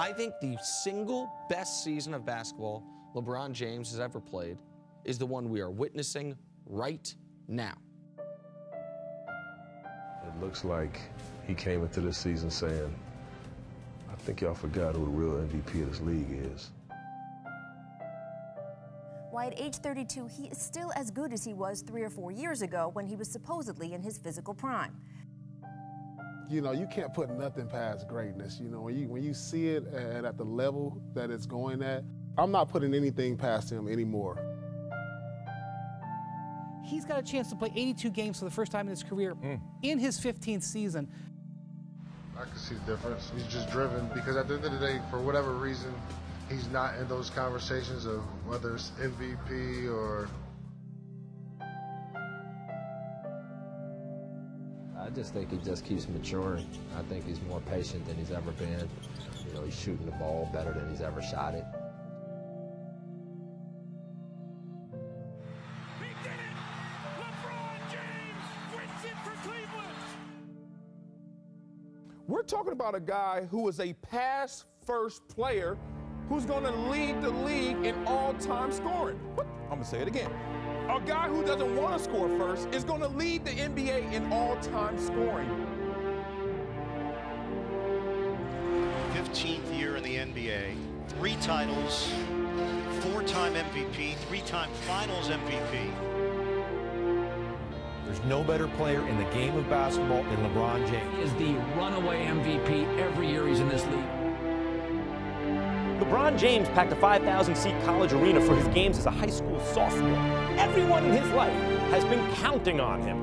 I think the single best season of basketball LeBron James has ever played is the one we are witnessing right now. It looks like he came into this season saying, I think y'all forgot who the real MVP of this league is. Why, at age 32, he is still as good as he was 3 or 4 years ago when he was supposedly in his physical prime. You know, you can't put nothing past greatness. You know, when you see it at the level that it's going at, I'm not putting anything past him anymore. He's got a chance to play 82 games for the first time in his career in his 15th season. I can see the difference. He's just driven because at the end of the day, for whatever reason, he's not in those conversations of whether it's MVP or... I just think he just keeps maturing. I think he's more patient than he's ever been. You know, he's shooting the ball better than he's ever shot it. He did it! LeBron James wins it for Cleveland! We're talking about a guy who is a pass-first player who's going to lead the league in all-time scoring. I'm going to say it again. A guy who doesn't want to score first is going to lead the NBA in all-time scoring. 15th year in the NBA, 3 titles, 4-time MVP, 3-time Finals MVP. There's no better player in the game of basketball than LeBron James. He is the runaway MVP every year he's in this league. LeBron James packed a 5,000-seat college arena for his games as a high school sophomore. Everyone in his life has been counting on him.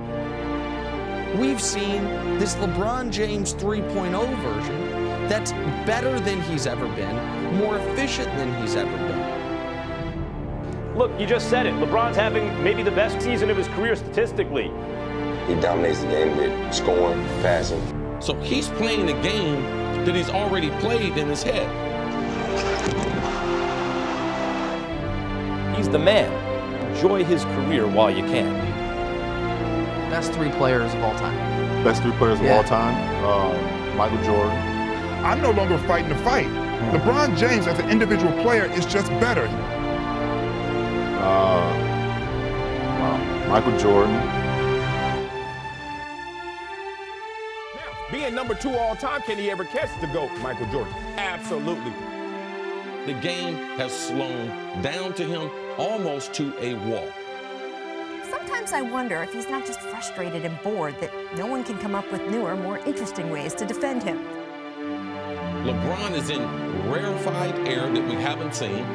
We've seen this LeBron James 3.0 version that's better than he's ever been, more efficient than he's ever been. Look, you just said it. LeBron's having maybe the best season of his career statistically. He dominates the game with scoring, passing. So he's playing the game that he's already played in his head. He's the man. Enjoy his career while you can. Best 3 players of all time. Best 3 players of all time? Michael Jordan. I'm no longer fighting the fight. LeBron James as an individual player is just better. Michael Jordan. Now, being number 2 all time, can he ever catch the GOAT, Michael Jordan? Absolutely. The game has slowed down to him almost to a walk. Sometimes I wonder if he's not just frustrated and bored that no one can come up with newer, more interesting ways to defend him. LeBron is in rarefied air that we haven't seen.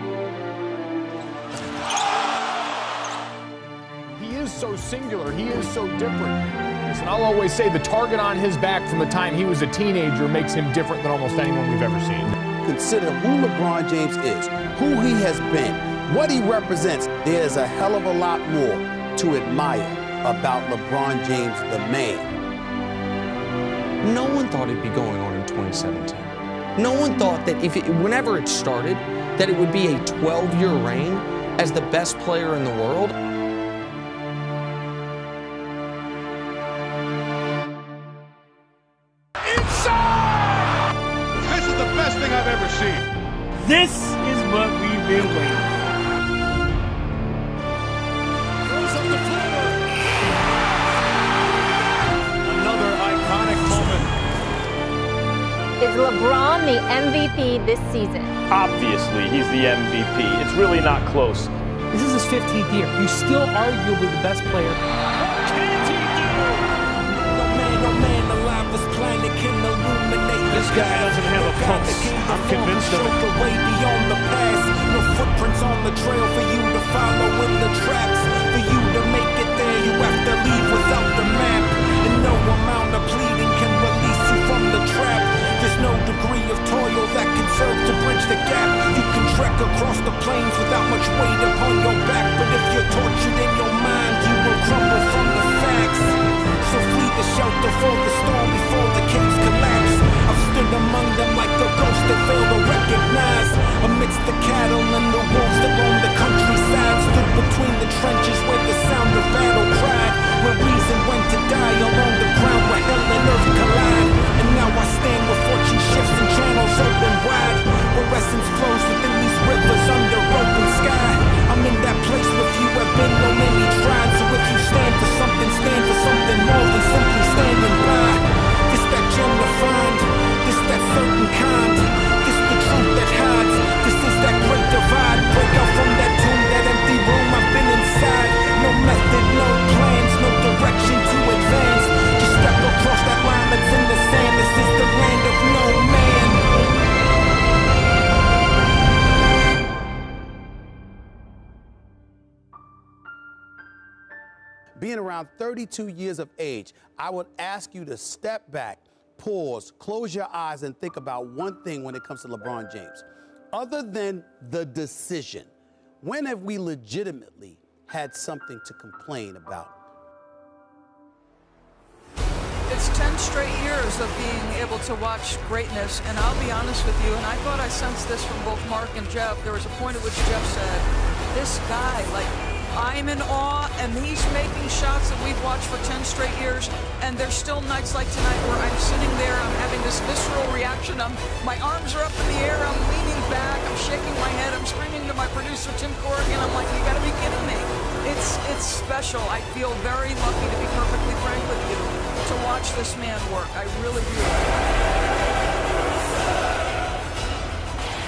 He is so singular. He is so different. Listen, I'll always say the target on his back from the time he was a teenager makes him different than almost anyone we've ever seen. Consider who LeBron James is, who he has been, what he represents. There's a hell of a lot more to admire about LeBron James, the man. No one thought it'd be going on in 2017. No one thought that whenever it started, that it would be a 12-year reign as the best player in the world. Best thing I've ever seen. This is what we've been waiting for. Throws up the floor. Another iconic moment. Is LeBron the MVP this season? Obviously, he's the MVP. It's really not close. This is his 15th year. He's still arguably the best player. What can't he do? No man alive this planet can illuminate. This guy doesn't have a pulse. I'm convinced of it. Way beyond the past. No footprints on the trail for you to follow in the tracks. For you to make it there, you have to leave without the map. And no amount of pleading can release you from the trap. There's no degree of toil that can serve to bridge the gap. You can trek across the plains without much weight upon your back. But if you're tortured in your mind, you will crumble from the facts. So flee the shelter for the storm before the caves collapse. I've stood among them like a ghost that failed to recognize. Amidst the cattle and the wolves that roam the countryside. Stood between the trenches where the sound of battle cried. Where reason went to die along the ground where hell and earth collide. And now I stand where fortune shifts and channels open wide. being around 32 years of age, I would ask you to step back, pause, close your eyes, and think about one thing when it comes to LeBron James. Other than the decision, when have we legitimately had something to complain about? It's 10 straight years of being able to watch greatness, and I'll be honest with you, and I thought I sensed this from both Mark and Jeff. There was a point at which Jeff said, this guy, like, I'm in awe, and he's making shots that we've watched for 10 straight years, and there's still nights like tonight where I'm sitting there, I'm having this visceral reaction, my arms are up in the air, I'm leaning back, I'm shaking my head, I'm screaming to my producer, Tim Corrigan, I'm like, you gotta be kidding me. It's special. I feel very lucky, to be perfectly frank with you, to watch this man work. I really do.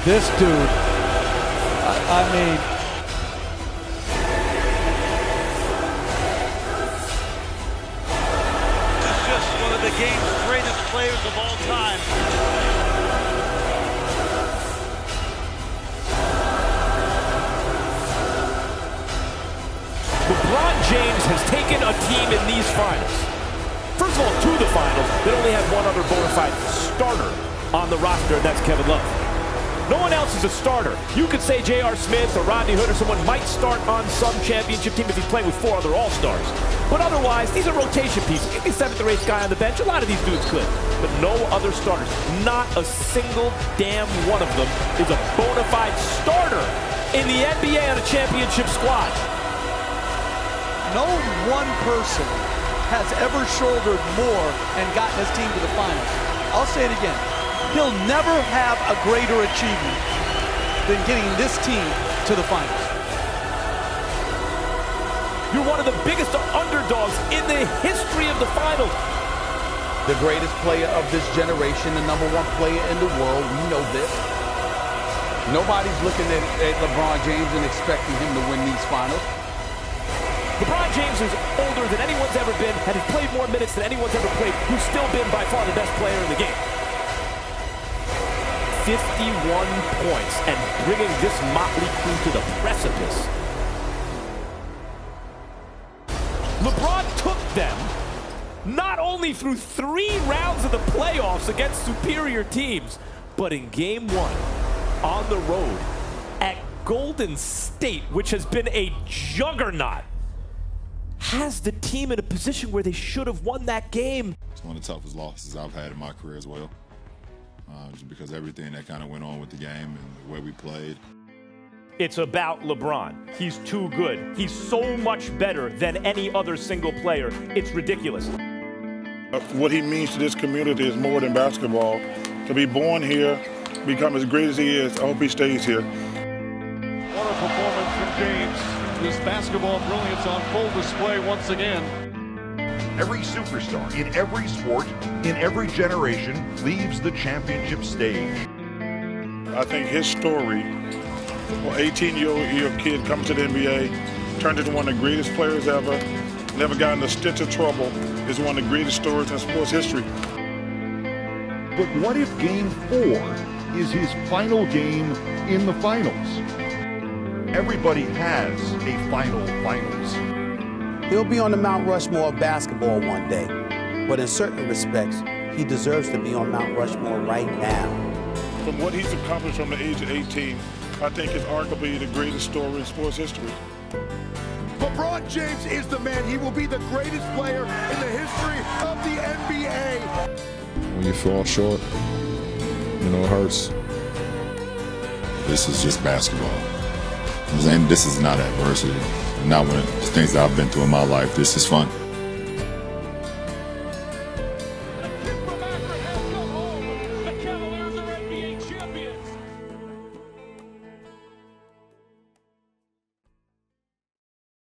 This dude, I mean, This is just one of the game's greatest players of all time. LeBron James has taken a team in these finals. First of all, to the finals, they only had one other bona fide starter on the roster, and that's Kevin Love. No one else is a starter. You could say J.R. Smith or Rodney Hood or someone might start on some championship team if he's playing with 4 other All-Stars. But otherwise, these are rotation pieces. You can be 7th or 8th guy on the bench. A lot of these dudes could. But no other starters. Not a single damn one of them is a bona fide starter in the NBA on a championship squad. no one person has ever shouldered more and gotten his team to the finals. I'll say it again. He'll never have a greater achievement than getting this team to the finals. You're one of the biggest underdogs in the history of the finals. The greatest player of this generation, the #1 player in the world, we know this. Nobody's looking at LeBron James and expecting him to win these finals. LeBron James is older than anyone's ever been and has played more minutes than anyone's ever played, who's still been by far the best player in the game. 51 points and bringing this motley crew to the precipice. LeBron took them not only through 3 rounds of the playoffs against superior teams, but in Game 1 on the road at Golden State, which has been a juggernaut, has the team in a position where they should have won that game. It's one of the toughest losses I've had in my career as well, just because everything that kind of went on with the game and the way we played. It's about LeBron. He's too good. He's so much better than any other single player. It's ridiculous. What he means to this community is more than basketball. To be born here, become as great as he is, I hope he stays here. What a performance from James. His basketball brilliance on full display once again. Every superstar in every sport, in every generation, leaves the championship stage. I think his story, an 18-year-old kid coming to the NBA, turned into one of the greatest players ever, never got in a stitch of trouble, is one of the greatest stories in sports history. But what if Game 4 is his final game in the finals? Everybody has a finals. He'll be on the Mount Rushmore of basketball one day, but in certain respects, he deserves to be on Mount Rushmore right now. From what he's accomplished from the age of 18, I think it's arguably the greatest story in sports history. LeBron James is the man. He will be the greatest player in the history of the NBA. When you fall short, you know, it hurts. This is just basketball. I'm saying this is not adversity. Not when the things that I've been through in my life. This is fun.